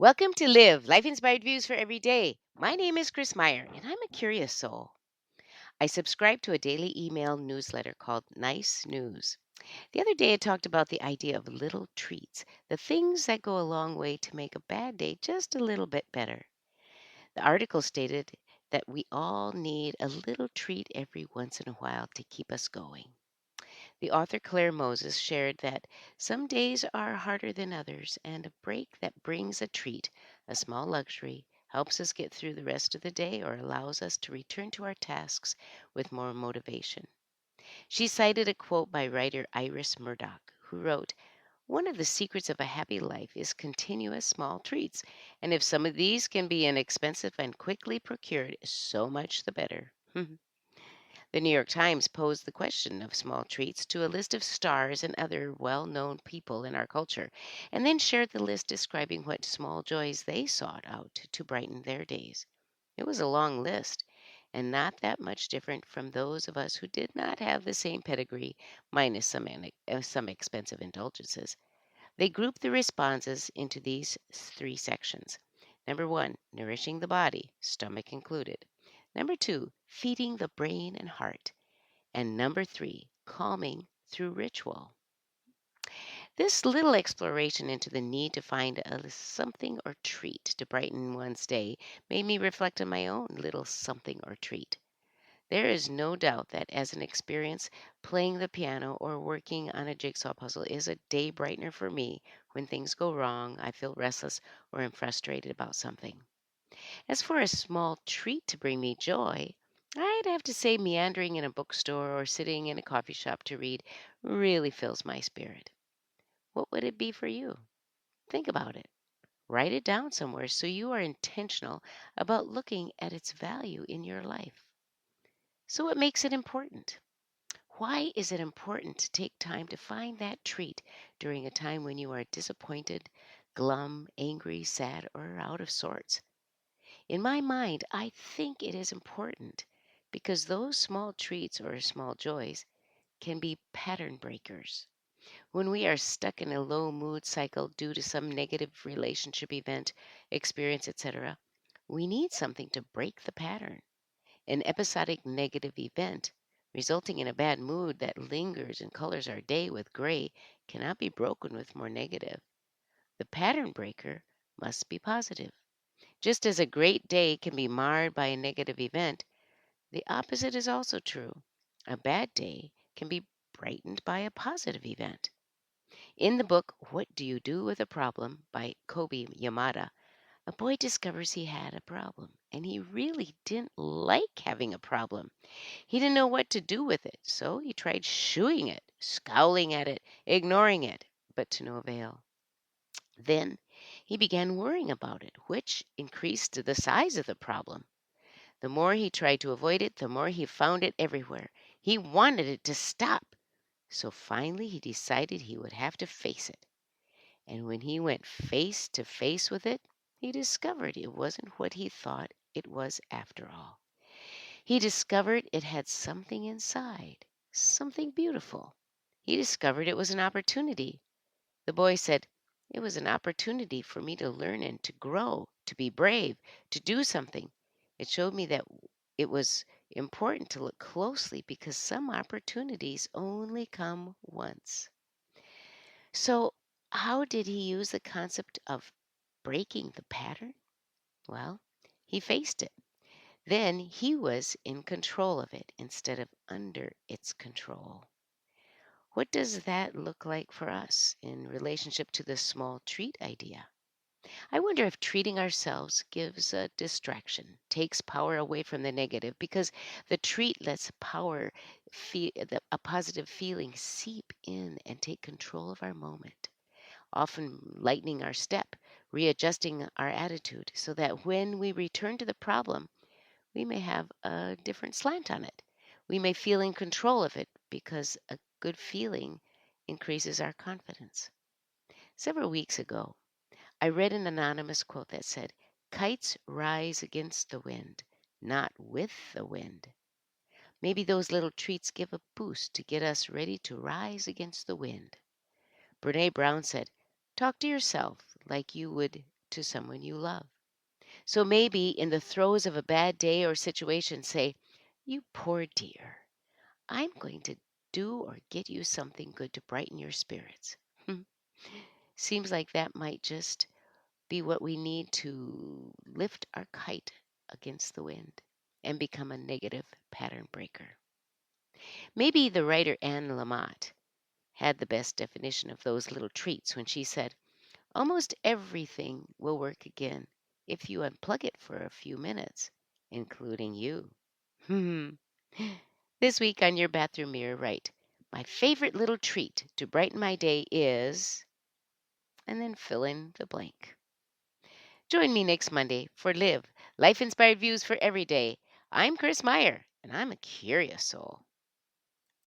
Welcome to Live, Life Inspired Views for Every Day. My name is Chris Meyer, and I'm a curious soul. I subscribe to a daily email newsletter called Nice News. The other day, it talked about the idea of little treats, the things that go a long way to make a bad day just a little bit better. The article stated that we all need a little treat every once in a while to keep us going. The author Claire Moses shared that some days are harder than others, and a break that brings a treat, a small luxury, helps us get through the rest of the day or allows us to return to our tasks with more motivation. She cited a quote by writer Iris Murdoch, who wrote, "One of the secrets of a happy life is continuous small treats, and if some of these can be inexpensive and quickly procured, so much the better." The New York Times posed the question of small treats to a list of stars and other well known people in our culture, and then shared the list describing what small joys they sought out to brighten their days. It was a long list, and not that much different from those of us who did not have the same pedigree, minus some expensive indulgences. They grouped the responses into these three sections. Number one, nourishing the body, stomach included. Number two, feeding the brain and heart. And number three, calming through ritual. This little exploration into the need to find a something or treat to brighten one's day made me reflect on my own little something or treat. There is no doubt that as an experience, playing the piano or working on a jigsaw puzzle is a day brightener for me when things go wrong, I feel restless, or am frustrated about something. As for a small treat to bring me joy, I'd have to say meandering in a bookstore or sitting in a coffee shop to read really fills my spirit. What would it be for you? Think about it. Write it down somewhere so you are intentional about looking at its value in your life. So, what makes it important? Why is it important to take time to find that treat during a time when you are disappointed, glum, angry, sad, or out of sorts? In my mind, I think it is important because those small treats or small joys can be pattern breakers. When we are stuck in a low mood cycle due to some negative relationship event, experience, etc., we need something to break the pattern. An episodic negative event resulting in a bad mood that lingers and colors our day with gray cannot be broken with more negative. The pattern breaker must be positive. Just as a great day can be marred by a negative event, the opposite is also true. A bad day can be brightened by a positive event. In the book What Do You Do with a Problem by Kobe Yamada, a boy discovers he had a problem and he really didn't like having a problem. He didn't know what to do with it, so he tried shooing it, scowling at it, ignoring it, but to no avail. Then he began worrying about it, which increased the size of the problem. The more he tried to avoid it, the more he found it everywhere. He wanted it to stop. So finally he decided he would have to face it. And when he went face to face with it, he discovered it wasn't what he thought it was after all. He discovered it had something inside, something beautiful. He discovered it was an opportunity. The boy said, "It was an opportunity for me to learn and to grow, to be brave, to do something. It showed me that it was important to look closely because some opportunities only come once." So, how did he use the concept of breaking the pattern? Well, he faced it. Then he was in control of it instead of under its control. What does that look like for us in relationship to the small treat idea? I wonder if treating ourselves gives a distraction, takes power away from the negative, because the treat lets a positive feeling seep in and take control of our moment, often lightening our step, readjusting our attitude, so that when we return to the problem, we may have a different slant on it. We may feel in control of it because a good feeling increases our confidence. Several weeks ago, I read an anonymous quote that said, "Kites rise against the wind, not with the wind." Maybe those little treats give a boost to get us ready to rise against the wind. Brene Brown said, "Talk to yourself like you would to someone you love. So maybe in the throes of a bad day or situation, say, "You poor dear, I'm going to do or get you something good to brighten your spirits." Seems like that might just be what we need to lift our kite against the wind and become a negative pattern breaker. Maybe the writer Anne Lamott had the best definition of those little treats when she said, "Almost everything will work again if you unplug it for a few minutes, including you." This week on your bathroom mirror, write, "My favorite little treat to brighten my day is," and then fill in the blank. Join me next Monday for Live, Life Inspired Views for Every Day. I'm Chris Meyer, and I'm a curious soul.